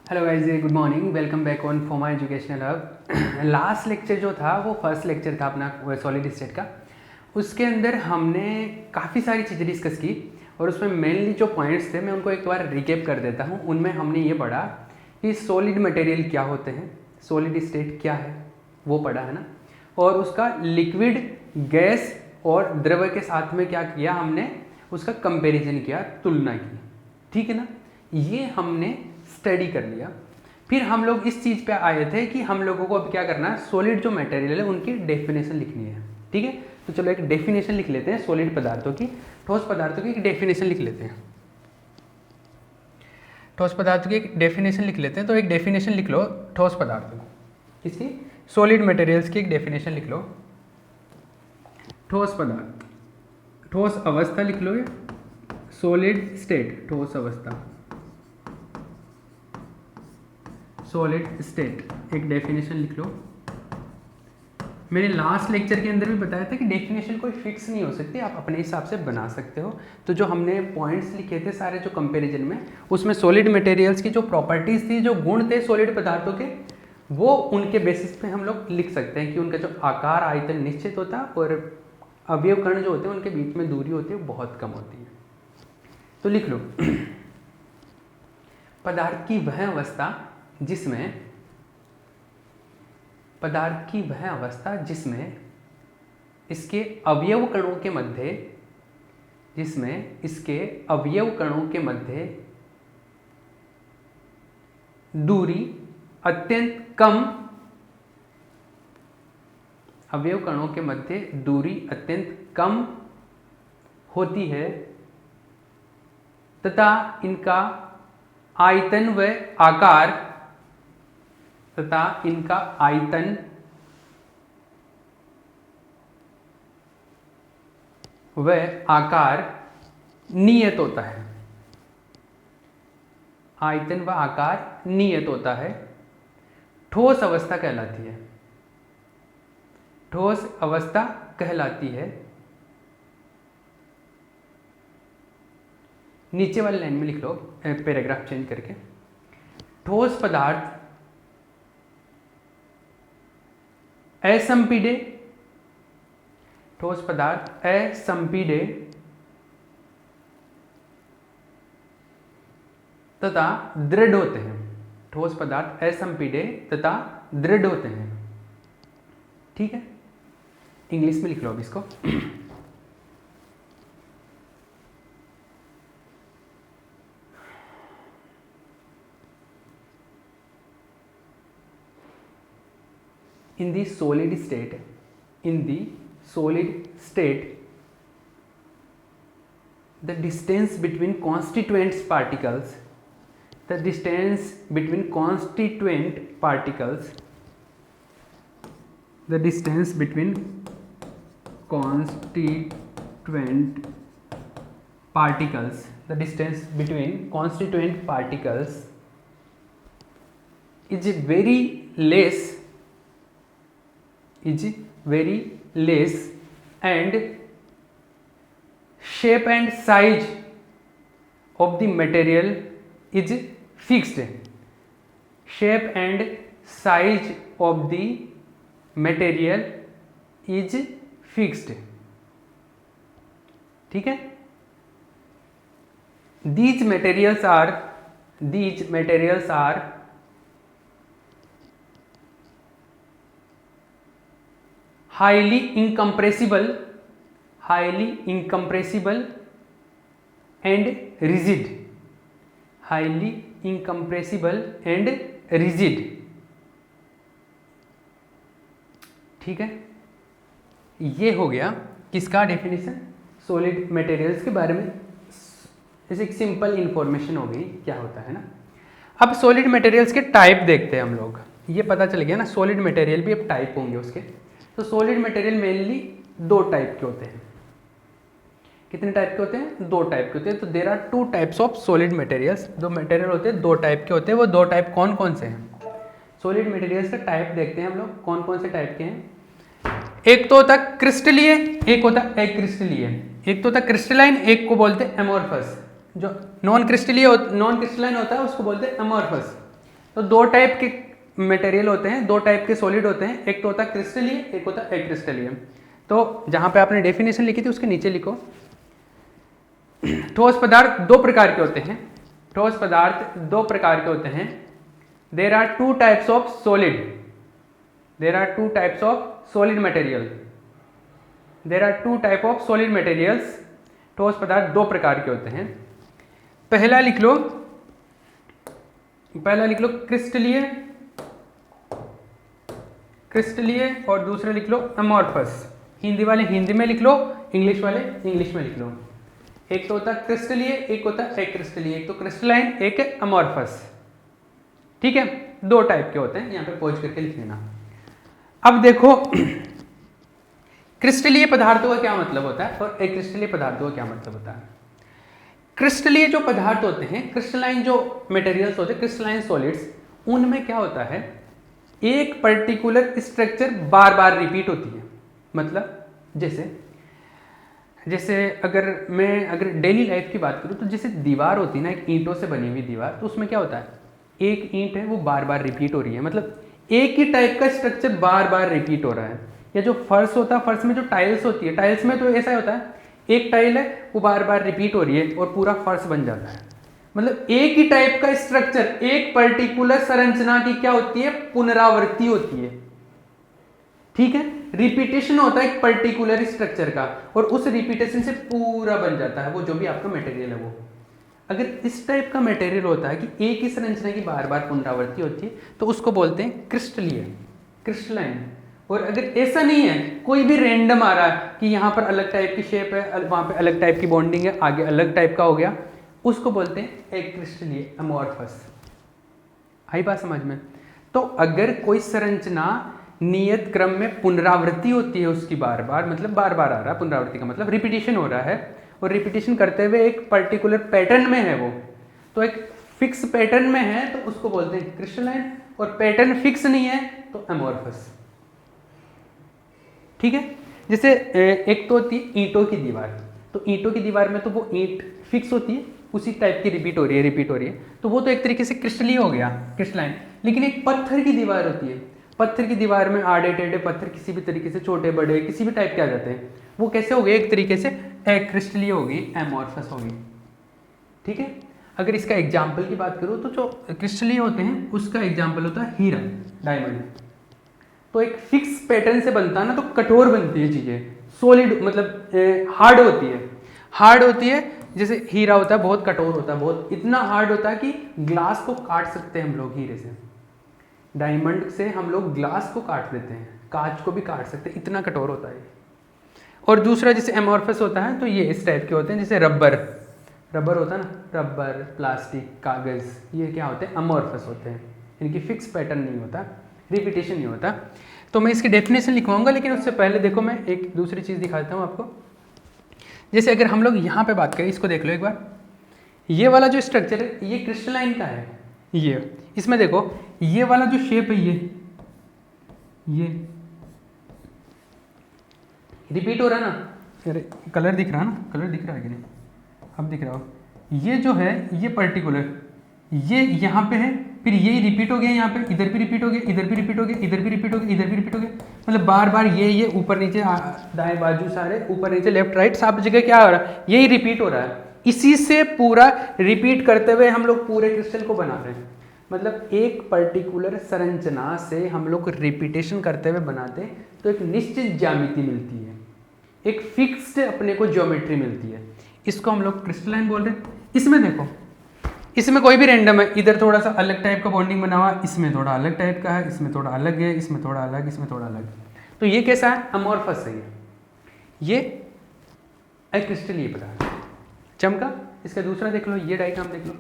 Hello guys, good morning, welcome back on Foma educational hub. Last lecture जो था वो first lecture था अपना सॉलिड स्टेट का। उसके अंदर हमने काफ़ी सारी चीज़ें डिस्कस की और उसमें मेनली जो पॉइंट्स थे मैं उनको एक बार रिकेप कर देता हूँ। उनमें हमने ये पढ़ा कि सॉलिड मटेरियल क्या होते हैं, सॉलिड स्टेट क्या है वो पढ़ा है ना, और उसका लिक्विड, गैस और द्रव के साथ में क्या किया हमने, उसका कंपैरिजन किया, तुलना की। ठीक है ना, ये हमने स्टडी कर लिया। फिर हम लोग इस चीज़ पे आए थे कि हम लोगों को अब क्या करना है, सॉलिड जो मटेरियल है उनकी डेफिनेशन लिखनी है। ठीक है, तो चलो एक डेफिनेशन लिख लेते हैं सॉलिड पदार्थों की, ठोस पदार्थों की एक डेफिनेशन लिख लेते हैं। ठोस पदार्थों की एक डेफिनेशन लिख लेते हैं। तो एक डेफिनेशन लिख लो ठोस पदार्थों की, किसकी, सॉलिड मटेरियल्स की एक डेफिनेशन लिख लो। ठोस पदार्थ, ठोस अवस्था लिख लो, सॉलिड स्टेट, ठोस अवस्था, सॉलिड स्टेट एक डेफिनेशन लिख लो। मैंने लास्ट लेक्चर के अंदर भी बताया था कि डेफिनेशन कोई फिक्स नहीं हो सकती, आप अपने हिसाब से बना सकते हो। तो जो हमने पॉइंट्स लिखे थे सारे जो कंपैरिजन में, उसमें सॉलिड मटेरियल्स की जो प्रॉपर्टीज थी, जो गुण थे सॉलिड पदार्थों के, वो उनके बेसिस पे हम लोग लिख सकते हैं कि उनका जो आकार, आयतन निश्चित होता है और अवयव कण जो होते हैं उनके बीच में दूरी होती है वो बहुत कम होती है। तो लिख लो पदार्थ की वह अवस्था जिसमें, पदार्थ की वह अवस्था जिसमें इसके अवयव कणों के मध्य, जिसमें इसके अवयव कणों के मध्य दूरी अत्यंत कम, अवयव कणों के मध्य दूरी अत्यंत कम होती है तथा इनका आयतन व आकार, तथा इनका आयतन व आकार नियत होता है, आयतन व आकार नियत होता है, ठोस अवस्था कहलाती है, ठोस अवस्था कहलाती है। नीचे वाली लाइन में लिख लो, पैराग्राफ चेंज करके, ठोस पदार्थ असंपीडे, ठोस पदार्थ असंपीडे तथा दृढ़ होते हैं, ठोस पदार्थ असंपीडे तथा दृढ़ होते हैं। ठीक है, इंग्लिश में लिख लो अब इसको। In the solid state, in the solid state, the distance between constituent particles, the distance between constituent particles, the distance between constituent particles, the distance between constituent particles is very less, is very less, and shape and size of the material is fixed, shape and size of the material is fixed। ठीक है, these materials are highly incompressible and rigid, highly incompressible and rigid। ठीक है, ये हो गया किसका definition, solid materials के बारे में। जैसे एक सिंपल इंफॉर्मेशन हो गई क्या होता है ना। अब सॉलिड मटेरियल्स के टाइप देखते हैं हम लोग। ये पता चल गया ना, सॉलिड मटेरियल भी अब टाइप होंगे उसके। तो सॉलिड मटेरियल मेनली दो टाइप के होते हैं। कितने टाइप के होते हैं, दो टाइप के होते हैं। तो there are two types of solid materials, जो मटेरियल होते हैं दो टाइप के होते हैं। वो दो टाइप कौन कौन से हैं, सॉलिड मटेरियल्स का टाइप देखते हैं हम लोग, कौन कौन से टाइप के हैं। एक तो होता है क्रिस्टलीय, एक होता है अक्रिस्टलीय। एक तो होता है क्रिस्टलाइन, एक को बोलते हैं एमोर्फस। जो नॉन क्रिस्टलाइन होता है उसको बोलते हैं एमोर्फस। तो दो टाइप के मटेरियल होते हैं, दो टाइप के सॉलिड होते हैं, एक तो होता है क्रिस्टलीय, एक होता है अक्रिस्टलीय। तो जहाँ पे आपने डेफिनेशन लिखी थी उसके नीचे लिखो, ठोस पदार्थ दो प्रकार के होते हैं, ठोस पदार्थ दो प्रकार के होते हैं। There are two types of solid, there are two types of solid material, there are two types of solid materials. ठोस पदार्थ दो प्रकार के होते हैं। पहला लिख लो, पहला लिख लो क्रिस्टलीय, क्रिस्टलीय, और दूसरा लिख लो अमॉर्फस। हिंदी वाले हिंदी में लिख लो, इंग्लिश वाले इंग्लिश में लिख लो। एक तो होता है क्रिस्टलीय, एक होता है अक्रिस्टलीय, एक तो क्रिस्टलाइन, एक है अमॉर्फस। ठीक है, दो टाइप के होते हैं, यहां पे पॉज करके लिख लेना। अब देखो क्रिस्टलीय पदार्थों का क्या मतलब होता है और अक्रिस्टलीय पदार्थों का क्या मतलब होता है। क्रिस्टलीय जो पदार्थ होते हैं, क्रिस्टलाइन जो मटेरियल्स होते हैं, क्रिस्टलाइन सॉलिड्स, उनमें क्या होता है, एक पर्टिकुलर स्ट्रक्चर बार बार रिपीट होती है। मतलब जैसे अगर डेली लाइफ की बात करूं तो जैसे दीवार होती है ना, एक ईंटों से बनी हुई दीवार, तो उसमें क्या होता है, एक ईंट है वो बार बार रिपीट हो रही है, मतलब एक ही टाइप का स्ट्रक्चर बार बार रिपीट हो रहा है। या जो फर्श होता है, फर्श में जो टाइल्स होती है, टाइल्स में तो ऐसा होता है, एक टाइल है वो बार बार रिपीट हो रही है और पूरा फर्श बन जाता है। मतलब एक ही टाइप का स्ट्रक्चर, एक पर्टिकुलर संरचना की क्या होती है, पुनरावृत्ति होती है। ठीक है, रिपीटेशन होता है एक पर्टिकुलर स्ट्रक्चर का, और उस रिपीटेशन से पूरा बन जाता है वो जो भी आपका मटेरियल है वो। अगर इस टाइप का मटेरियल होता है कि एक ही संरचना की बार बार पुनरावृत्ति होती है, तो उसको बोलते हैं क्रिस्टलीय, क्रिस्टलाइन। और अगर ऐसा नहीं है, कोई भी रैंडम आ रहा है कि यहाँ पर अलग टाइप की शेप है, वहाँ पे अलग टाइप की बॉन्डिंग है, आगे अलग टाइप का हो गया, उसको बोलते हैं अक्रिस्टलीय, अमॉर्फस। आई बात समझ में। तो अगर कोई संरचना नियत क्रम में पुनरावृत्ति होती है उसकी बार बार, मतलब बार बार आ रहा है, पुनरावृत्ति का मतलब रिपीटेशन हो रहा है, और रिपीटेशन करते हुए एक पर्टिकुलर पैटर्न में है वो, तो एक फिक्स पैटर्न में है, तो उसको बोलते हैं क्रिस्टलाइन। और पैटर्न फिक्स नहीं है तो अमॉर्फस। ठीक है, जैसे एक तो होती है ईंटों की दीवार, तो ईंटों की दीवार में तो वो ईंट फिक्स होती है, उसी टाइप की रिपीट हो रही है, तो वो तो एक तरीके से क्रिस्टलीय हो गया, क्रिस्टलाइन। लेकिन एक पत्थर की दीवार होती है, पत्थर की दीवार में आड़े टेढ़े पत्थर किसी भी तरीके से, छोटे बड़े किसी भी टाइप के आ जाते हैं, वो कैसे हो गए, एक तरीके से अक्रिस्टलीय हो गई, अमॉर्फस हो गई। ठीक है, अगर इसका एग्जाम्पल की बात करूँ तो जो क्रिस्टलीय होते हैं उसका एग्जाम्पल होता है हीरा, डायमंड। तो एक फिक्स पैटर्न से बनता है ना, तो कठोर बनती है चीज़ें, सॉलिड मतलब हार्ड होती है, हार्ड होती है। जैसे हीरा होता है बहुत कठोर होता है, बहुत इतना हार्ड होता है कि ग्लास को काट सकते हैं हम लोग हीरे से, डायमंड से हम लोग ग्लास को काट देते हैं, कांच को भी काट सकते हैं, इतना कठोर होता है। और दूसरा जैसे एमॉर्फस होता है, तो ये इस टाइप के होते हैं, जैसे रबर, रबर होता है ना, रबर, प्लास्टिक, कागज़, ये क्या होते हैं, अमॉर्फस होते हैं, इनकी फिक्स पैटर्न नहीं होता, रिपीटेशन नहीं होता। तो मैं इसकी डेफिनेशन लिखवाऊंगा, लेकिन उससे पहले देखो मैं एक दूसरी चीज़ दिखाता हूँ आपको। जैसे अगर हम लोग यहाँ पे बात करें, इसको देख लो एक बार, ये वाला जो स्ट्रक्चर है ये क्रिस्टलाइन का है, ये इसमें देखो ये वाला जो शेप है ये रिपीट हो रहा है ना, अरे कलर दिख रहा है ना, कलर दिख रहा है कि नहीं, अब दिख रहा हो, ये जो है ये पर्टिकुलर ये यहाँ पे है, फिर ये रिपीट हो गया, यहाँ पे इधर भी रिपीट हो गया, इधर भी रिपीट हो गया, इधर भी रिपीट हो गया, इधर भी रिपीट हो गया, मतलब बार बार ये ऊपर नीचे, दाएं बाजू सारे ऊपर नीचे, लेफ्ट राइट सब जगह क्या हो रहा है, यही रिपीट हो रहा है। इसी से पूरा रिपीट करते हुए हम लोग पूरे क्रिस्टल को बना रहे हैं। मतलब एक पर्टिकुलर संरचना से हम लोग रिपीटेशन करते हुए बनाते हैं, तो एक निश्चित ज्यामिति मिलती है, एक फिक्स्ड अपने को ज्योमेट्री मिलती है, इसको हम लोग क्रिस्टलाइन बोल रहे हैं। इसमें देखो, इसमें कोई भी रैंडम है, इधर थोड़ा सा अलग टाइप का बॉन्डिंग बना हुआ, इसमें थोड़ा अलग टाइप का है, इसमें थोड़ा अलग है, इसमें थोड़ा अलग, इसमें थोड़ा अलग, तो ये कैसा है, अमॉर्फस है ये अक्रिस्टलीय पदार्थ। चमका, इसका दूसरा देख लो, ये डायग्राम देख लो,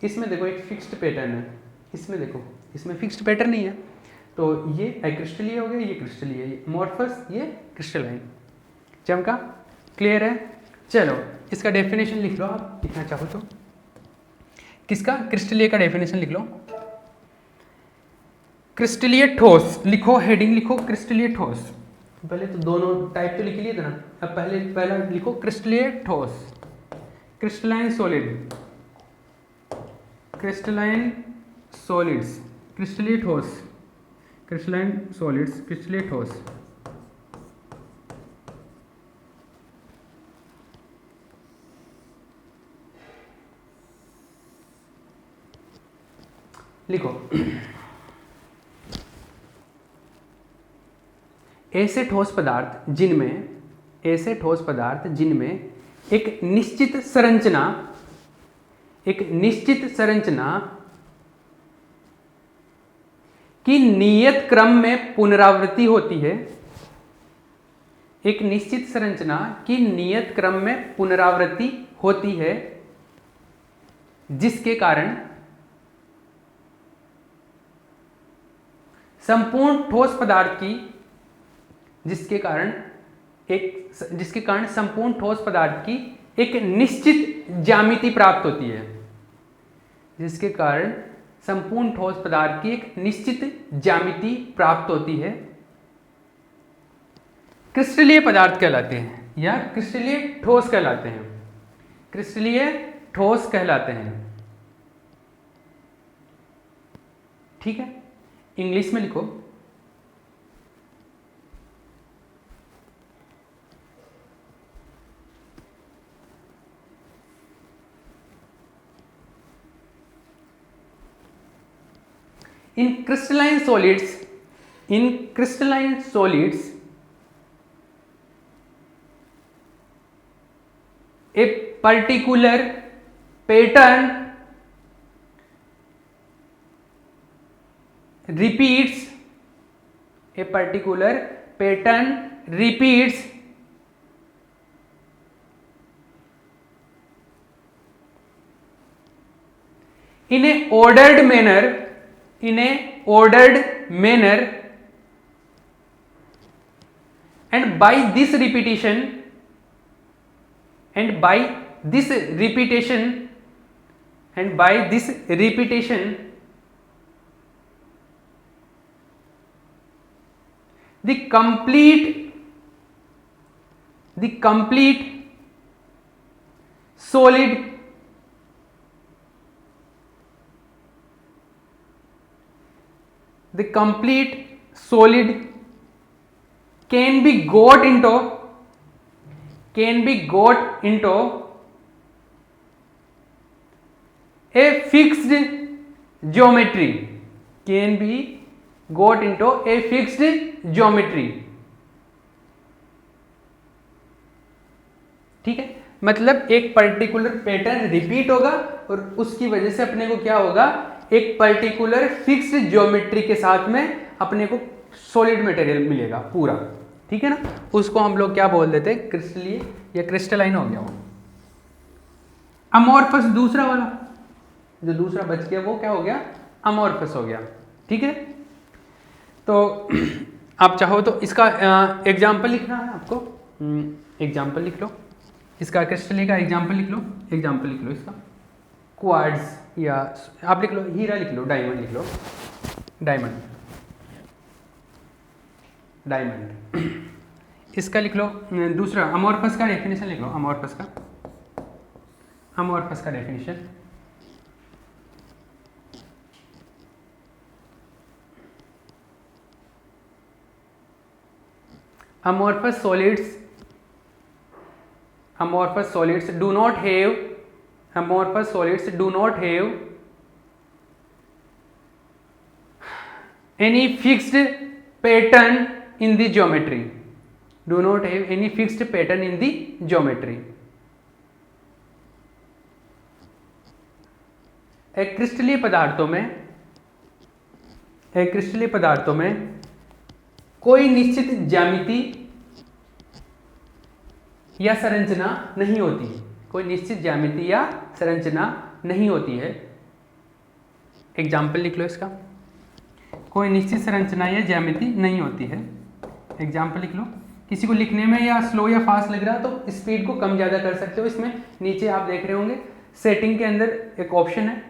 इसमें देखो एक फिक्स्ड पैटर्न है, इसमें देखो इसमें फिक्स्ड पैटर्न नहीं है, तो ये अक्रिस्टलीय हो गया, ये क्रिस्टलीय, ये अमॉर्फस, ये क्रिस्टलाइन। चमका, क्लियर है। चलो इसका डेफिनेशन लिख लो, आप लिखना चाहो तो, किसका, क्रिस्टलीय का डेफिनेशन लिख लो। क्रिस्टलीय ठोस लिखो, हेडिंग लिखो क्रिस्टलीय ठोस, पहले तो दोनों टाइप तो लिख लिए थे ना, अब पहला लिखो क्रिस्टलीय ठोस, क्रिस्टलाइन सॉलिड, क्रिस्टलाइन सॉलिड्स, क्रिस्टलीय ठोस, क्रिस्टलाइन सॉलिड्स, क्रिस्टलीय ठोस। लिखो, ऐसे ठोस पदार्थ जिनमें एक निश्चित संरचना की नियत क्रम में पुनरावृत्ति होती है, एक निश्चित संरचना की नियत क्रम में पुनरावृत्ति होती है, जिसके कारण संपूर्ण ठोस पदार्थ की एक निश्चित ज्यामिति प्राप्त होती है, जिसके कारण संपूर्ण ठोस पदार्थ की एक निश्चित ज्यामिति प्राप्त होती है, क्रिस्टलीय पदार्थ कहलाते हैं या क्रिस्टलीय ठोस कहलाते हैं, क्रिस्टलीय ठोस कहलाते हैं। ठीक है, इंग्लिश में लिखो, in crystalline solids a particular pattern repeats in a ordered manner and by this repetition the complete solid can be got into a fixed geometry, ठीक है, मतलब एक पर्टिकुलर पैटर्न रिपीट होगा और उसकी वजह से अपने को क्या होगा, एक पर्टिकुलर फिक्स्ड ज्योमेट्री के साथ में अपने को सॉलिड मटेरियल मिलेगा पूरा। ठीक है ना, उसको हम लोग क्या बोल देते हैं, क्रिस्टलीय या क्रिस्टलाइन हो गया वो। अमोर्फस, दूसरा वाला जो दूसरा बच गया वो क्या हो गया, अमोर्फस हो गया। ठीक है, तो आप चाहो तो इसका एग्जाम्पल लिखना है आपको, एग्जाम्पल लिख लो इसका, क्रिस्टलीय का एग्जाम्पल लिख लो इसका, क्वार्ट्ज या आप लिख लो हीरा, लिख लो डायमंड, लिख लो डायमंड। इसका लिख लो दूसरा, अमोर्फस का डेफिनेशन लिख लो, अमोर्फस का definition. amorphous solids do not have any fixed pattern in the geometry, क्रिस्टलीय पदार्थों में कोई निश्चित ज्यामिति या संरचना नहीं होती है, एग्जाम्पल लिख लो इसका, कोई निश्चित संरचना या ज्यामिति नहीं होती है। एग्जाम्पल लिख लो, किसी को लिखने में या स्लो या फास्ट लग रहा तो स्पीड को कम ज़्यादा कर सकते हो। इसमें नीचे आप देख रहे होंगे सेटिंग के अंदर एक ऑप्शन है,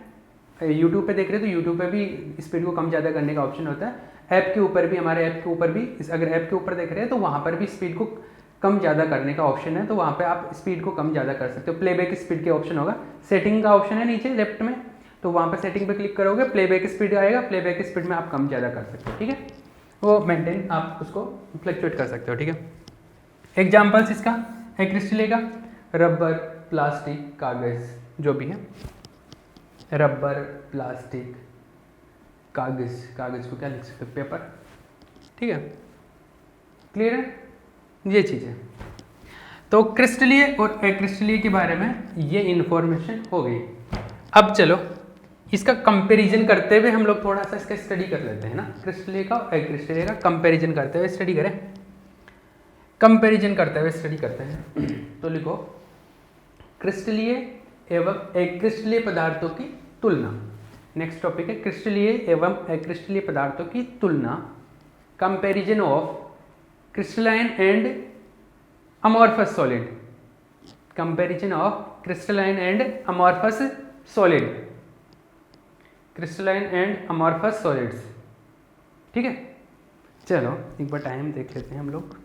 यूट्यूब पे देख रहे हो तो यूट्यूब पे भी स्पीड को कम ज़्यादा करने का ऑप्शन होता है। ऐप के ऊपर भी, हमारे ऐप के ऊपर भी, अगर ऐप के ऊपर देख रहे हैं तो वहाँ पर भी स्पीड को कम ज़्यादा करने का ऑप्शन है, तो वहाँ पे आप स्पीड को कम ज़्यादा कर सकते हो। प्लेबैक स्पीड के ऑप्शन होगा, सेटिंग का ऑप्शन है नीचे लेफ्ट में, तो वहाँ पर सेटिंग पे क्लिक करोगे, प्लेबैक स्पीड आएगा, प्लेबैक स्पीड में आप कम ज़्यादा कर सकते हो, ठीक है, वो मेंटेन आप उसको फ्लक्चुएट कर सकते हो, ठीक है। एग्जाम्पल्स इसका एक्रिस्टल का रबर, प्लास्टिक, कागज़ जो भी है, रबर, प्लास्टिक, कागज़ को क्या लिख सकते हो, पेपर, ठीक है, क्लियर है, ये चीज़ें। तो क्रिस्टलीय और एक्रिस्टलीय के बारे में ये इन्फॉर्मेशन हो गई। अब चलो इसका कंपैरिजन करते हुए हम लोग थोड़ा सा इसका स्टडी कर लेते हैं ना, क्रिस्टलीय का और एक्रिस्टलीय का कंपैरिजन करते हुए स्टडी करें, कंपैरिजन करते हुए स्टडी करते हैं। तो लिखो क्रिस्टलीय एवं एक्रिस्टलीय पदार्थों की तुलना। नेक्स्ट टॉपिक है क्रिस्टलीय एवं एक्रिस्टलीय पदार्थों की तुलना, comparison of crystalline and amorphous solid, comparison of crystalline and amorphous solid, crystalline and amorphous solids, ठीक है। चलो एक बार टाइम देख लेते हैं हम लोग,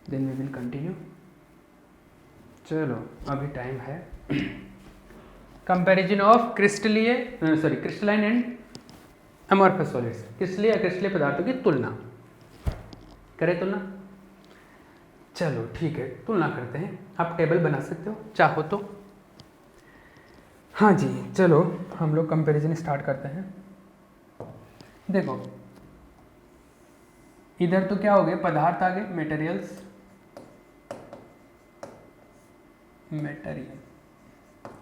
देन वी विल कंटिन्यू। चलो अभी टाइम है। Comparison of crystalline and amorphous solids, क्रिस्टलीय अक्रिस्टलीय पदार्थों की तुलना करें, तुलना। चलो ठीक है, तुलना करते हैं। आप टेबल बना सकते हो चाहो तो। हाँ जी, चलो हम लोग कंपैरिजन स्टार्ट करते हैं। देखो इधर तो क्या हो गए, पदार्थ आ गए, मटेरियल्स,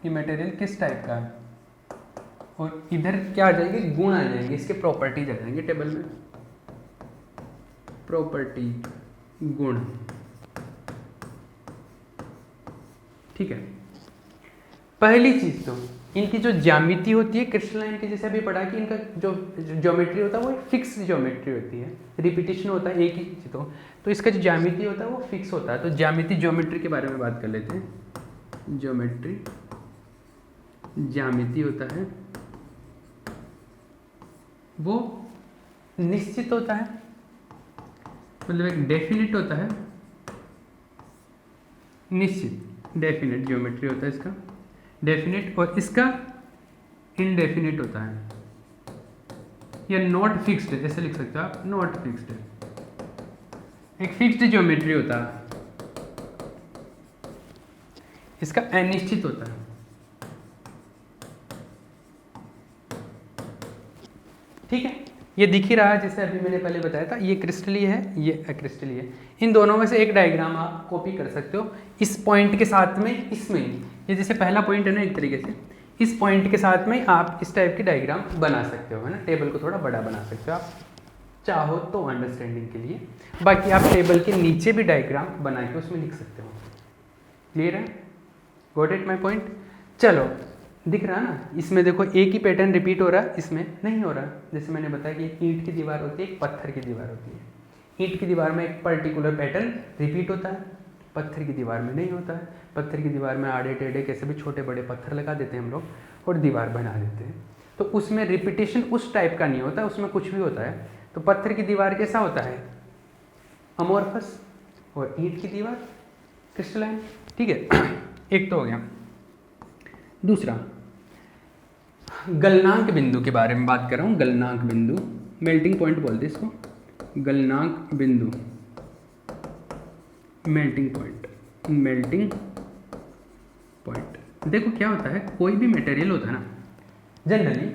ये मटेरियल किस टाइप का है, और इधर क्या आ जाएंगे, गुण आ जाएंगे, इसके प्रॉपर्टीज आ जाएंगे टेबल में, प्रॉपर्टी, गुण, ठीक है। पहली चीज तो इनकी जो ज्यामिति होती है क्रिस्टलाइन की, जैसे अभी पढ़ा कि इनका जो ज्योमेट्री होता है वो फिक्स ज्योमेट्री होती है, रिपीटिशन होता है एक ही चीज, तो इसका जो ज्यामिति होता है वो फिक्स होता है। तो ज्योमेट्री के बारे में बात कर लेते हैं। ज्योमेट्री, ज्यामिति होता है वो निश्चित होता है, मतलब एक डेफिनिट होता है, निश्चित, डेफिनेट ज्योमेट्री होता है इसका, डेफिनेट, और इसका इनडेफिनेट होता है, या नॉट फिक्स्ड, ऐसे लिख सकते हो आप, नॉट फिक्स्ड, एक फिक्स्ड ज्योमेट्री होता है, इसका अनिश्चित होता है, ठीक है। ये दिख ही रहा है, जैसे अभी मैंने पहले बताया था, ये क्रिस्टलीय है, ये अक्रिस्टलीय है। इन दोनों में से एक डायग्राम आप कॉपी कर सकते हो, इस पॉइंट के साथ में, इसमें ये जैसे पहला पॉइंट है ना, एक तरीके से इस पॉइंट के साथ में आप इस टाइप की डायग्राम बना सकते हो, है ना। टेबल को थोड़ा बड़ा बना सकते हो आप चाहो तो अंडरस्टैंडिंग के लिए, बाकी आप टेबल के नीचे भी डायग्राम बना के उसमें लिख सकते हो। क्लियर है, गॉट इट माई पॉइंट। चलो दिख रहा है ना, इसमें देखो एक ही पैटर्न रिपीट हो रहा है, इसमें नहीं हो रहा। जैसे मैंने बताया कि एक ईंट की दीवार होती है, एक पत्थर की दीवार होती है। ईंट की दीवार में एक पर्टिकुलर पैटर्न रिपीट होता है, पत्थर की दीवार में नहीं होता है। पत्थर की दीवार में आड़े टेढ़े कैसे भी छोटे बड़े पत्थर लगा देते हैं हम लोग और दीवार बना देते हैं, तो उसमें रिपीटेशन उस टाइप का नहीं होता, उसमें कुछ भी होता है। तो पत्थर की दीवार कैसा होता है, अमॉर्फस, और ईंट की दीवार क्रिस्टलाइन, ठीक है। एक तो हो गया। दूसरा गलनांक बिंदु के बारे में बात कर रहा हूँ। गलनांक बिंदु, मेल्टिंग पॉइंट बोलते हैं इसको, गलनांक बिंदु, मेल्टिंग पॉइंट, मेल्टिंग पॉइंट। देखो क्या होता है, कोई भी मटेरियल होता है ना, जनरली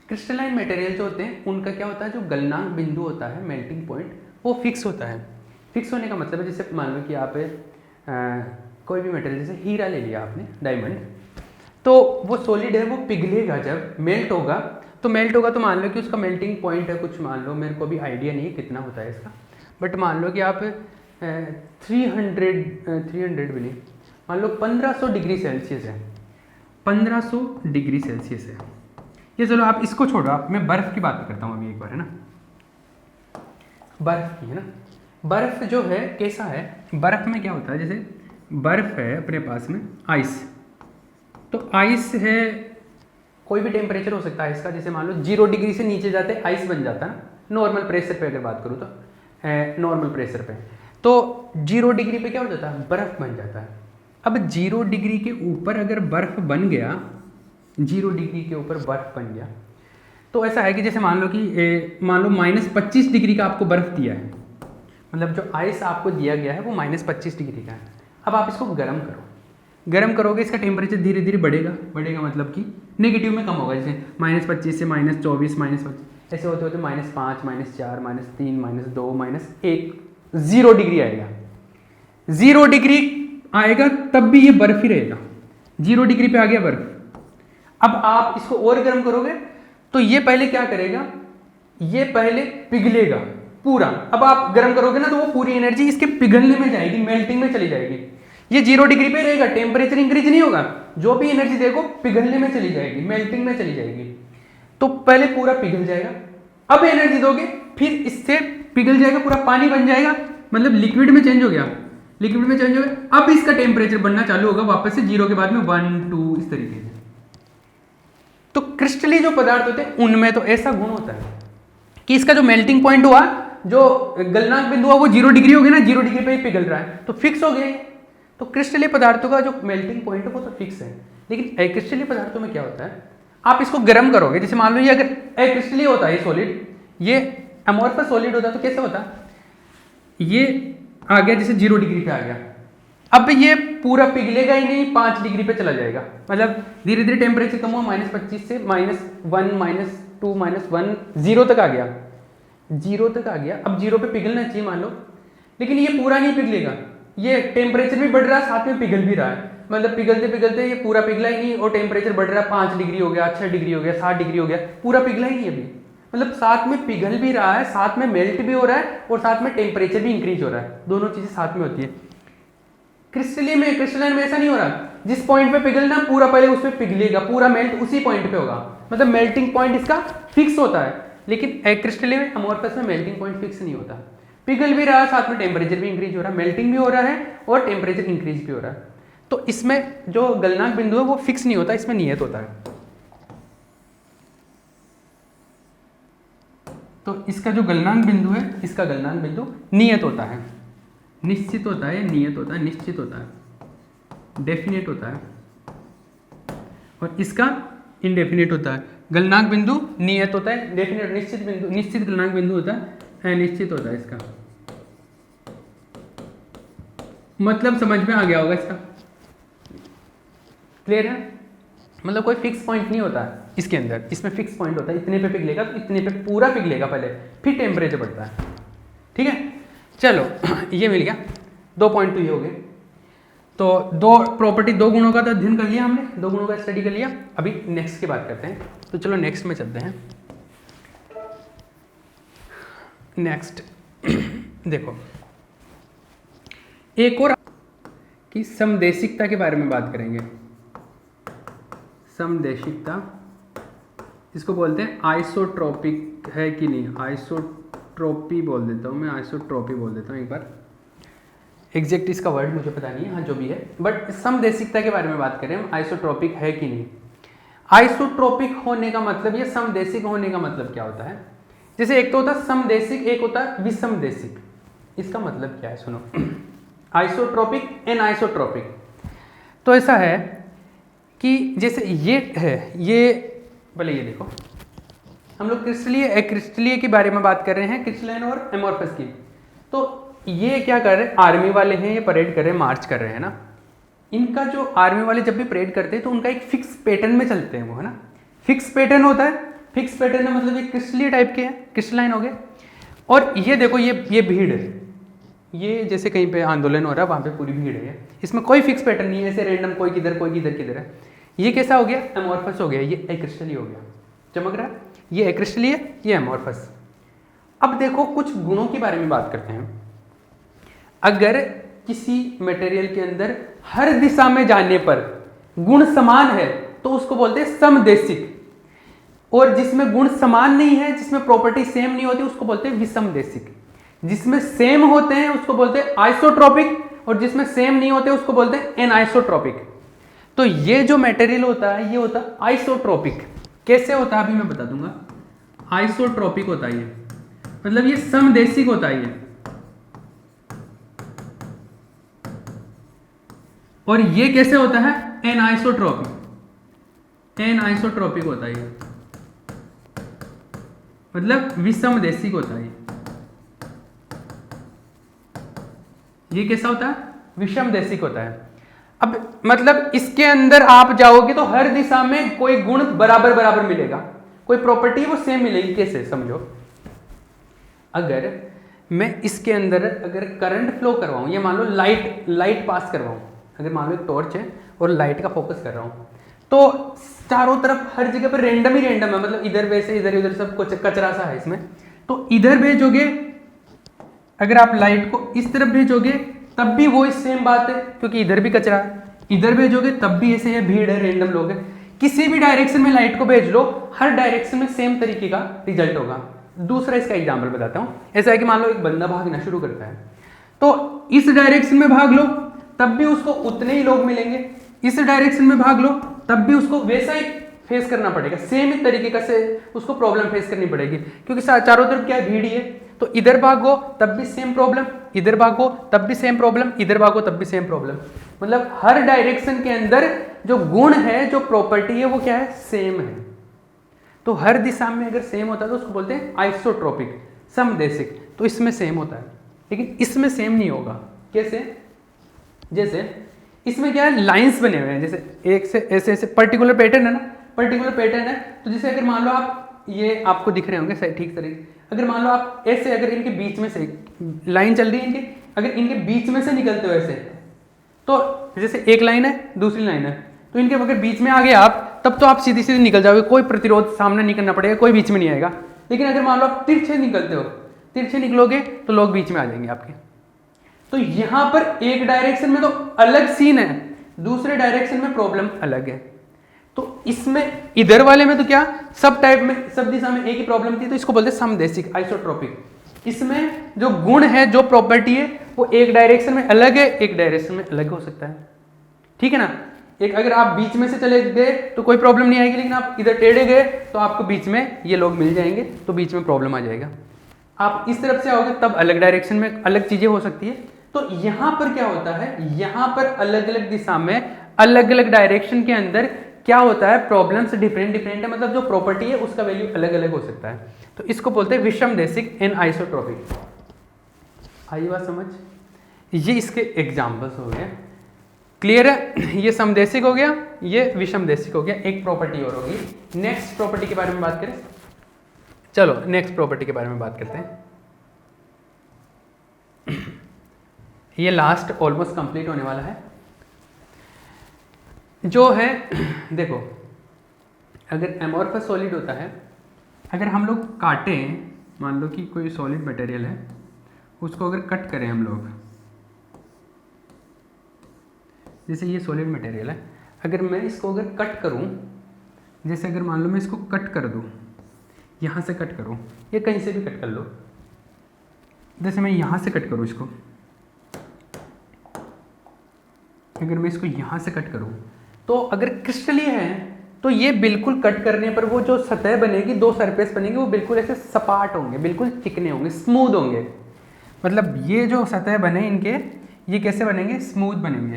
क्रिस्टलाइन मटेरियल जो होते हैं उनका क्या होता है, जो गलनांक बिंदु होता है, मेल्टिंग पॉइंट, वो फिक्स होता है। फिक्स होने का मतलब है, जैसे मान लो कि आप कोई भी मटेरियल, जैसे हीरा ले लिया आपने, डायमंड, तो वो सॉलिड है, वो पिघलेगा, जब मेल्ट होगा तो मान लो कि उसका मेल्टिंग पॉइंट है कुछ, मान लो, मेरे को भी आइडिया नहीं है कितना होता है इसका, बट मान लो कि आप 300 भी नहीं, मान लो 1500 डिग्री सेल्सियस है, 1500 डिग्री सेल्सियस है ये। चलो आप इसको छोड़ो, आप, मैं बर्फ़ की बात करता हूँ अभी एक बार, है ना, बर्फ़ की, है ना। बर्फ़ जो है कैसा है, बर्फ़ में क्या होता है, जैसे बर्फ़ है अपने पास में, आइस, तो आइस है, कोई भी टेम्परेचर हो सकता है आइस का, जैसे मान लो 0 डिग्री से नीचे जाते आइस बन जाता है, नॉर्मल प्रेशर पे अगर बात करूँ तो, नॉर्मल प्रेशर पे, तो 0 डिग्री पे क्या हो जाता है, बर्फ़ बन जाता है। अब 0 डिग्री के ऊपर अगर बर्फ़ बन गया 0 डिग्री के ऊपर बर्फ़ बन गया। तो ऐसा है कि जैसे मान लो -25 डिग्री का आपको बर्फ़ दिया है, मतलब जो आइस आपको दिया गया है वो -25 डिग्री का है। अब आप इसको गर्म करो, गर्म करोगे इसका टेम्परेचर धीरे धीरे बढ़ेगा, मतलब कि नेगेटिव में कम होगा, जैसे -25 से -24 -25 ऐसे होते होते -5 -4 -3 -2 -1 0 डिग्री आएगा। 0 डिग्री आएगा तब भी ये बर्फ ही रहेगा। 0 डिग्री पे आ गया बर्फ। अब आप इसको और गर्म करोगे तो ये पहले क्या करेगा, ये पहले पिघलेगा पूरा। अब आप गर्म करोगे ना तो वो पूरी एनर्जी इसके पिघलने में जाएगी, मेल्टिंग में चली जाएगी। ये 0 डिग्री पे रहेगा, टेम्परेचर इंक्रीज नहीं होगा, जो भी एनर्जी देखो पिघलने में चली जाएगी, मेल्टिंग में चली जाएगी। तो पहले पूरा पिघल जाएगा, अब एनर्जी दोगे फिर इससे पिघल जाएगा, पूरा पानी बन जाएगा, मतलब लिक्विड में चेंज हो गया, लिक्विड में चेंज हो गया। अब इसका टेम्परेचर बढ़ना चालू होगा वापस से 0 के बाद में 1 2 इस तरीके से। तो क्रिस्टली जो पदार्थ होते हैं उनमें तो ऐसा गुण होता है कि इसका जो मेल्टिंग पॉइंट हुआ, जो गलनांक बिंदु हुआ वो 0 डिग्री हो गया ना, 0 डिग्री पे ही पिघल रहा है तो फिक्स हो गया। तो क्रिस्टलीय पदार्थों का जो मेल्टिंग पॉइंट है वो तो फिक्स है। लेकिन अक्रिस्टलीय पदार्थों में क्या होता है, आप इसको गर्म करोगे, जैसे मान लो ये अगर अक्रिस्टलीय होता है सॉलिड, ये अमोर्फस सॉलिड होता तो कैसे होता, ये आ गया जैसे 0 डिग्री पे आ गया, अब ये पूरा पिघलेगा ही नहीं, 5 डिग्री पे चला जाएगा, मतलब धीरे धीरे टेम्परेचर कम हुआ, -25 से -1 -2 -1 0 तक आ गया, 0 तक आ गया। अब 0 पे पिघलना चाहिए मान लो, लेकिन ये पूरा नहीं पिघलेगा, ये टेम्परेचर भी बढ़ रहा है साथ में पिघल भी रहा है, मतलब पिघलते पिघलते ये पूरा पिघला ही नहीं और टेम्परेचर बढ़ रहा है, 5 डिग्री हो गया, 6 डिग्री हो गया, 7 डिग्री हो गया, पूरा पिघला ही नहीं अभी, मतलब साथ में पिघल भी रहा है, साथ में मेल्ट भी हो रहा है और साथ में टेम्परेचर भी इंक्रीज हो रहा है, दोनों चीजें साथ में होती है। क्रिस्टलाइन में ऐसा नहीं हो रहा, जिस पॉइंट पे पिघलना पूरा पहले उस पे पिघलेगा, पूरा मेल्ट उसी पॉइंट पे होगा, मतलब मेल्टिंग पॉइंट इसका फिक्स होता है। लेकिन क्रिस्टलाइन में अमोर्फस में मेल्टिंग पॉइंट फिक्स नहीं होता, पिघल भी रहा है, साथ में टेम्परेचर भी इंक्रीज हो रहा है, मेल्टिंग भी हो रहा है और टेम्परेचर इंक्रीज भी हो रहा है। तो इसमें जो गलनांक बिंदु है वो फिक्स नहीं होता, इसमें नियत होता है। तो इसका जो गलनांक बिंदु है, इसका गलनांक बिंदु नियत होता है, निश्चित होता है, नियत होता है, निश्चित होता है, डेफिनेट होता है, और इसका इनडेफिनेट होता है। गलनांक बिंदु नियत होता है, डेफिनेट निश्चित बिंदु, निश्चित गलनांक बिंदु होता है, अनिश्चित होता है। इसका मतलब समझ में आ गया होगा, इसका क्लियर है, मतलब कोई फिक्स पॉइंट नहीं होता है इसके अंदर, इसमें फिक्स पॉइंट होता है, इतने पे पिघलेगा तो इतने पे पूरा पिघलेगा पहले, फिर टेम्परेचर बढ़ता है, ठीक है। चलो ये मिल गया, 2 पॉइंट तो ये हो गए। तो 2 प्रॉपर्टी, 2 गुणों का तो अध्ययन कर लिया हमने, 2 गुणों का स्टडी कर लिया। अभी नेक्स्ट की बात करते हैं, तो चलो नेक्स्ट में चलते हैं। नेक्स्ट देखो, एक और कि समदेशिकता के बारे में बात करेंगे। समदेशिकता, इसको बोलते हैं आइसोट्रोपिक है कि नहीं, आइसोट्रोपी बोल देता हूँ मैं, आइसोट्रोपी बोल देता हूँ एक बार, एग्जैक्ट इसका वर्ड मुझे पता नहीं है, हाँ जो भी है, बट समदेशिकता के बारे में बात करें हम, आइसोट्रोपिक है कि नहीं। आइसोट्रोपिक होने का मतलब, ये समदेशिक होने का मतलब क्या होता है, जैसे एक तो होता है समदेशिक, एक होता है विषमदेशिक। इसका मतलब क्या है सुनो, आइसोट्रोपिक एंड आइसोट्रोपिक। तो ऐसा है कि जैसे ये है, ये भले ये देखो, हम लोग क्रिस्टलीय के बारे में बात कर रहे हैं, क्रिस्टलाइन और एमोर्फस की। तो ये क्या कर रहे हैं, आर्मी वाले हैं, ये परेड कर रहे हैं, मार्च कर रहे हैं ना। इनका जो आर्मी वाले जब भी परेड करते हैं तो उनका एक फिक्स पैटर्न में चलते हैं वो, है ना, फिक्स पैटर्न होता है। फिक्स पैटर्न में मतलब ये क्रिस्टलीय टाइप के हैं, क्रिस्टलाइन हो गए। और ये देखो, ये भीड़ है, ये जैसे कहीं पे आंदोलन हो रहा है वहाँ पे पूरी भीड़ है, इसमें कोई फिक्स पैटर्न नहीं है, ऐसे रैंडम कोई किधर कोई किधर किधर है। ये कैसा हो गया, एमोर्फस हो गया, ये अक्रिस्टलीय हो गया, चमक रहा है, ये अक्रिस्टलीय, ये एमोर्फस। अब देखो कुछ गुणों के बारे में बात करते हैं। अगर किसी मटेरियल के अंदर हर दिशा में जाने पर गुण समान है तो उसको बोलते हैं समदेशिक, और जिसमें गुण समान नहीं है, जिसमें प्रॉपर्टी सेम नहीं होती, उसको बोलते हैं विषमदेशिक। जिसमें सेम होते हैं उसको बोलते हैं आइसोट्रोपिक, और जिसमें सेम नहीं होते उसको बोलते हैं एनआइसोट्रोपिक। तो ये जो मटेरियल होता है ये होता है आइसोट्रोपिक। कैसे होता है अभी मैं बता दूंगा। आइसोट्रोपिक होता है ये, मतलब ये समदेशिक होता है ये, और ये कैसे होता है, एनआइसोट्रोपिक। एन आइसोट्रोपिक होता है ये, मतलब विषमदेशिक होता है ये कैसा होता है, विषमदेशिक होता है। अब मतलब इसके अंदर आप जाओगे तो हर दिशा में कोई गुण बराबर बराबर मिलेगा, कोई प्रॉपर्टी वो सेम मिलेगी। कैसे समझो, अगर मैं इसके अंदर अगर करंट फ्लो करवाऊं, ये मान लो लाइट पास करवाऊं, अगर मान लो एक टॉर्च है और लाइट का फोकस कर रहा हूं, तो चारों तरफ हर जगह पर रेंडम ही रेंडम है, मतलब इधर वैसे इधर उधर सब कुछ कचरा सा है इसमें। तो इधर भेजोगे, अगर आप लाइट को इस तरफ भेजोगे तब भी वो सेम बात है, क्योंकि इधर भी कचरा है, इधर भेजोगे तब भी ऐसे है, भीड़ है, रेंडम लोग है। किसी भी डायरेक्शन में लाइट को भेज लो, हर डायरेक्शन में सेम तरीके का रिजल्ट होगा। दूसरा इसका एग्जाम्पल बताता हूँ। ऐसा है कि मान लो एक बंदा भागना शुरू करता है, तो इस डायरेक्शन में भाग लो तब भी उसको उतने ही लोग मिलेंगे, इस डायरेक्शन में भाग लो तब भी उसको वैसा ही फेस करना पड़ेगा, सेम ही तरीके का से उसको प्रॉब्लम फेस करनी पड़ेगी, क्योंकि चारों तरफ क्या है, भीड़ ही है। तो इधर भागो तब भी सेम प्रॉब्लम, इधर भागो तब भी सेम प्रॉब्लम, इधर भागो तब भी सेम प्रॉब्लम। मतलब हर डायरेक्शन के अंदर जो गुण है, जो प्रॉपर्टी है, वो क्या है, सेम है। तो हर दिशा में अगर सेम होता है तो उसको बोलते हैं आइसोट्रोपिक, समदेशिक। तो इसमें सेम होता है, लेकिन इसमें सेम नहीं होगा। कैसे, जैसे इसमें क्या है, लाइंस बने हुए हैं, जैसे एक से ऐसे ऐसे पर्टिकुलर पैटर्न है ना, पर्टिकुलर पैटर्न है। तो जैसे अगर मान लो आप, ये आपको दिख रहे होंगे सही ठीक तरीके, अगर मान लो आप ऐसे, अगर इनके बीच में से लाइन चल रही है इनके, अगर इनके बीच में से निकलते हो ऐसे, तो जैसे एक लाइन है दूसरी लाइन है, तो इनके अगर बीच में आ गए आप, तब तो आप सीधी सीधी निकल जाओगे, कोई प्रतिरोध सामने नहीं करना पड़ेगा, कोई बीच में नहीं आएगा। लेकिन अगर मान लो आप तिरछे निकलते हो, तिरछे निकलोगे तो लोग बीच में आ जाएंगे आपके। तो यहां पर एक डायरेक्शन में तो अलग सीन है, दूसरे डायरेक्शन में प्रॉब्लम अलग है। तो इसमें इधर वाले में तो क्या, सब टाइप में, सब दिशा में एक ही प्रॉब्लम थी, तो इसको बोलते हैं समदेशिक, आइसोट्रोपिक। इसमें जो गुण है, जो प्रॉपर्टी है, वो एक डायरेक्शन में अलग है, एक डायरेक्शन में अलग हो सकता है। ठीक है ना। एक अगर आप बीच में से चले गए तो कोई प्रॉब्लम नहीं आएगी, लेकिन आप इधर टेढ़े गए तो आपको बीच में ये लोग मिल जाएंगे, तो बीच में प्रॉब्लम आ जाएगा। आप इस तरफ से आओगे तब अलग डायरेक्शन में अलग चीजें हो सकती है। तो यहां पर क्या होता है, यहां पर अलग अलग दिशा में अलग अलग डायरेक्शन के अंदर क्या होता है, प्रॉब्लम्स डिफरेंट डिफरेंट है, मतलब जो प्रॉपर्टी है उसका वैल्यू अलग अलग हो सकता है। तो इसको बोलते हैं विषमदेशिक एंड आइसोट्रोपिक। आई बात समझ। ये इसके एग्जाम्पल्स हो गए, क्लियर है। ये समदेशिक हो गया, ये विषमदेशिक हो गया। एक प्रॉपर्टी और होगी। नेक्स्ट प्रॉपर्टी के बारे में बात करें, चलो नेक्स्ट प्रॉपर्टी के बारे में बात करते हैं। ये लास्ट ऑलमोस्ट कंप्लीट होने वाला है। जो है देखो, अगर एमोर्फस सॉलिड होता है, अगर हम लोग काटें, मान लो कि कोई सॉलिड मटेरियल है, उसको अगर कट करें हम लोग, जैसे ये सॉलिड मटेरियल है, अगर मैं इसको अगर कट करूं, जैसे अगर मान लो मैं इसको कट कर दूं, यहाँ से कट करूं, ये कहीं से भी कट कर लो, जैसे मैं यहाँ से कट करूं इसको, अगर मैं इसको यहाँ से कट करूं, तो अगर क्रिस्टलीय है तो ये बिल्कुल कट करने पर वो जो सतह बनेगी, दो सरफेस बनेगी, वो बिल्कुल ऐसे सपाट होंगे, बिल्कुल चिकने होंगे, स्मूथ होंगे। मतलब ये जो सतह बने इनके, ये कैसे बनेंगे, स्मूथ बनेंगे।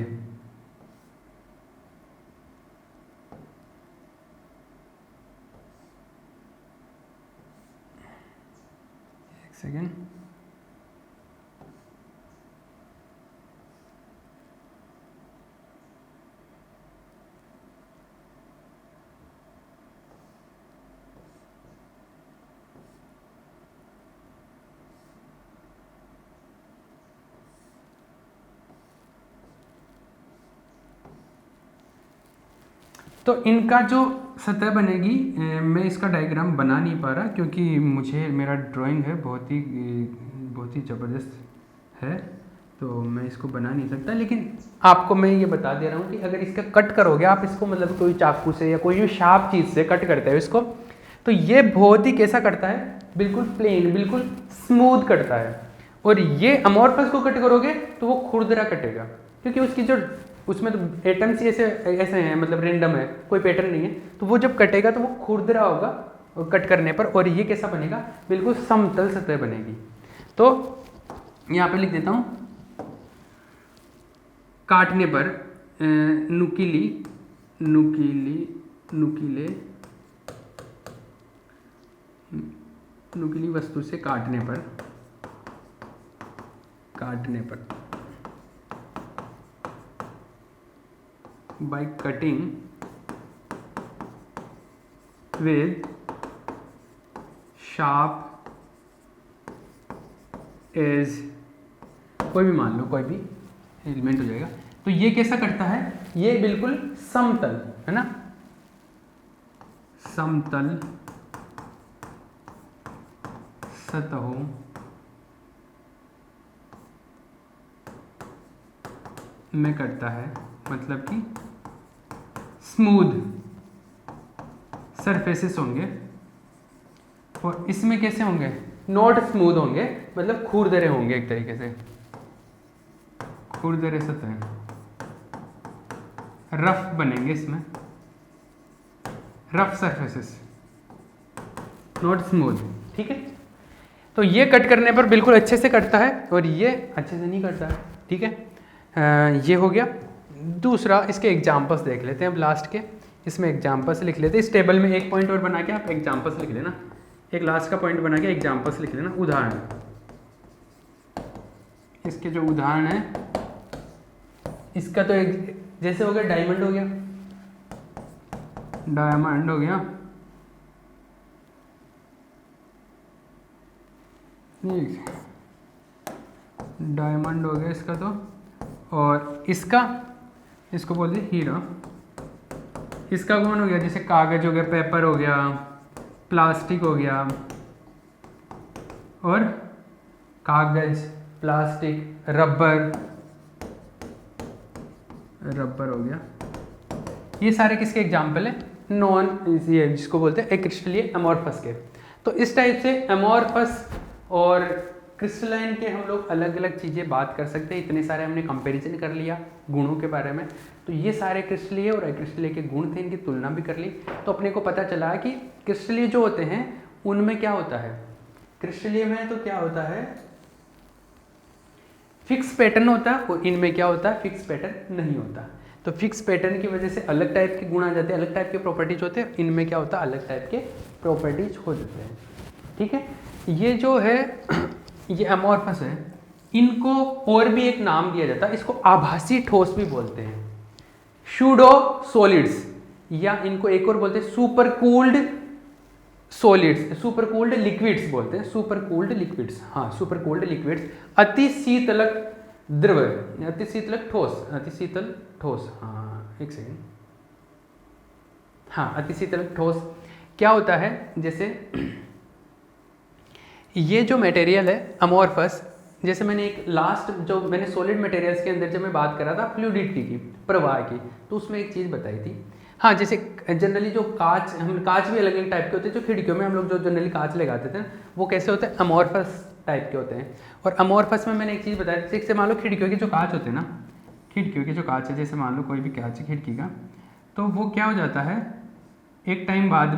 एक सेकेंड, तो इनका जो सतह बनेगी, मैं इसका डायग्राम बना नहीं पा रहा क्योंकि मुझे, मेरा ड्राइंग है बहुत ही ज़बरदस्त है, तो मैं इसको बना नहीं सकता। लेकिन आपको मैं ये बता दे रहा हूँ कि अगर इसका कट करोगे आप इसको, मतलब कोई चाकू से या कोई भी शार्प चीज़ से कट करते हो इसको, तो ये बहुत ही कैसा करता है, बिल्कुल प्लेन, बिल्कुल स्मूथ करता है। और ये अमोर्फस को कट करोगे तो वो खुरदरा कटेगा, क्योंकि उसकी जो, उसमें तो एटम्स ही ऐसे ऐसे हैं, मतलब रेंडम है, कोई पैटर्न नहीं है। तो वो जब कटेगा तो वो खुरदरा होगा और कट करने पर, और ये कैसा बनेगा, बिल्कुल समतल सतह बनेगी। तो यहाँ पे लिख देता हूँ, काटने पर नुकीली नुकीली वस्तु से काटने पर by cutting with sharp edge, कोई भी मान लो, कोई भी एलिमेंट हो जाएगा। तो ये कैसा करता है, ये बिल्कुल समतल है ना, समतल सतहों में करता है, मतलब कि स्मूथ सरफेसेस होंगे। और इसमें कैसे होंगे, नॉट स्मूथ होंगे, मतलब खुरदरे होंगे, एक तरीके से खुरदरे सतह, रफ बनेंगे इसमें, रफ सरफेसेस, नॉट स्मूथ। ठीक है, तो ये कट करने पर बिल्कुल अच्छे से कटता है और ये अच्छे से नहीं करता है। ठीक है, ये हो गया। दूसरा, इसके एग्जाम्पल्स देख लेते हैं अब लास्ट के। इसमें एग्जाम्पल्स लिख लेते हैं, इस टेबल में एक पॉइंट और बना के आप एग्जाम्पल्स लिख लेना, एक लास्ट का पॉइंट बना के एग्जाम्पल्स लिख लेना। उदाहरण, इसके जो उदाहरण है, इसका तो एक जैसे हो गया डायमंड हो गया, डायमंड हो गया, डायमंड हो गया इसका तो, और इसका, इसको बोलते हैं हीरा। इसका कौन हो गया, जैसे कागज हो गया, पेपर हो गया, प्लास्टिक हो गया, और कागज, प्लास्टिक, रबर हो गया। ये सारे किसके एग्जाम्पल है, नॉन, ये जिसको बोलते हैं एक्रिस्टलीय अमोर्फस के। तो इस टाइप से अमोर्फस और क्रिस्टलाइन के हम लोग अलग अलग चीज़ें बात कर सकते हैं। इतने सारे हमने कंपैरिजन कर लिया गुणों के बारे में, तो ये सारे क्रिस्टलीय और अक्रिस्टलीय के गुण थे, इनकी तुलना भी कर ली। तो अपने को पता चला कि क्रिस्टलीय जो होते हैं उनमें क्या होता है, क्रिस्टलीय में तो क्या होता है, फिक्स पैटर्न होता है, और इनमें क्या होता है, फिक्स पैटर्न नहीं होता। तो फिक्स पैटर्न की वजह से अलग टाइप के गुण आ जाते हैं, अलग टाइप के प्रॉपर्टीज होते हैं, इनमें क्या होता है, अलग टाइप के प्रॉपर्टीज हो जाते हैं। ठीक है, ये जो है ये अमोर्फस है, इनको और भी एक नाम दिया जाता है, इसको आभासी ठोस भी बोलते हैं, सूडो सॉलिड्स, या इनको एक और बोलते हैं super cooled solids, super cooled liquids बोलते हैं, सुपर कूल्ड लिक्विड्स। हाँ, सुपर कूल्ड लिक्विड्स, अति शीतलक द्रव, अति शीतलक ठोस, अति शीतल ठोस। हाँ, एक सेकेंड, हाँ, अति शीतलक ठोस क्या होता है, जैसे ये जो मटेरियल है अमोर्फस, जैसे मैंने एक लास्ट जो मैंने सॉलिड मटेरियल्स के अंदर जब मैं बात कर रहा था फ्लूइडिटी की, प्रवाह की, तो उसमें एक चीज़ बताई थी। हाँ, जैसे जनरली जो कांच, हम कांच भी अलग अलग टाइप के होते हैं, जो खिड़कियों में हम लोग जो जनरली कांच लगाते थे वो कैसे होते हैं, अमोर्फस टाइप के होते हैं। और अमोर्फस में मैंने एक चीज़ बताई थी, जैसे मान लो खिड़कियों के जो कांच होते हैं ना, खिड़कियों के जो कांच है, जैसे मान लो कोई भी कांच है खिड़की का, तो वो क्या हो जाता है, एक टाइम बाद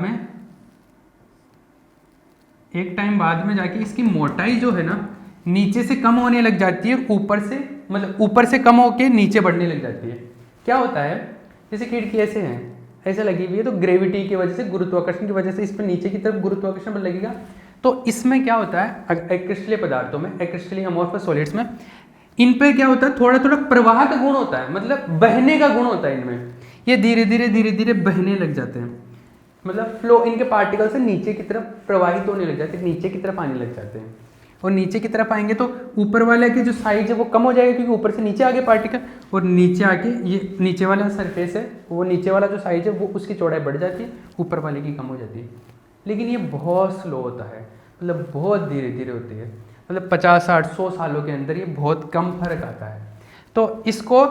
में जाके इसकी मोटाई जो है ना नीचे से कम होने लग जाती है, ऊपर से, मतलब ऊपर से कम होके नीचे बढ़ने लग जाती है। क्या होता है, जैसे खिड़की ऐसे है, ऐसे लगी हुई है, तो ग्रेविटी की वजह से, गुरुत्वाकर्षण की वजह से इस पर नीचे की तरफ गुरुत्वाकर्षण बल लगेगा। तो इसमें क्या होता है, अक्रिस्टलीय पदार्थों में, अक्रिस्टलीय अमोर्फस सॉलिड्स में, इन पर क्या होता है, थोड़ा थोड़ा प्रवाह का गुण होता है, मतलब बहने का गुण होता है इनमें। ये धीरे धीरे बहने लग जाते हैं, मतलब फ्लो, इनके पार्टिकल से नीचे की तरफ प्रवाहित होने लग जाते हैं, नीचे की तरफ आने लग जाते हैं। और नीचे की तरफ आएंगे तो ऊपर वाले के जो साइज है वो कम हो जाएगा, क्योंकि ऊपर से नीचे आगे पार्टिकल, और नीचे आके ये नीचे वाला सरफेस है, वो नीचे वाला जो साइज है वो उसकी चौड़ाई बढ़ जाती है, ऊपर वाले की कम हो जाती है। लेकिन ये बहुत स्लो होता है, मतलब बहुत धीरे धीरे होती है, मतलब 50, 60, 100 सालों के अंदर ये बहुत कम फर्क आता है। तो इसको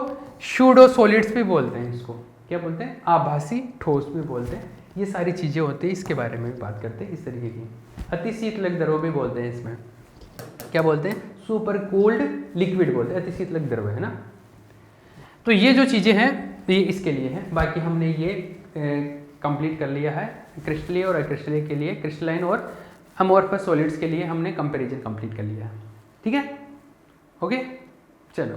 सूडो सॉलिड्स भी बोलते हैं, इसको क्या बोलते हैं, आभासी ठोस भी बोलते हैं। ये सारी चीज़ें होती हैं, इसके बारे में भी बात करते हैं इस तरीके की। अति शीतलक द्रव भी बोलते हैं, इसमें क्या बोलते हैं, सुपर कोल्ड लिक्विड बोलते हैं, अति शीतलक द्रव, है ना। तो ये जो चीज़ें हैं ये इसके लिए है, बाकी हमने ये कंप्लीट कर लिया है क्रिस्टलीय और अक्रिस्टलीय के लिए, क्रिस्टलाइन और अमोर्फस सॉलिड्स के लिए हमने कंपैरिजन कंप्लीट कर लिया है। ठीक है, ओके, चलो।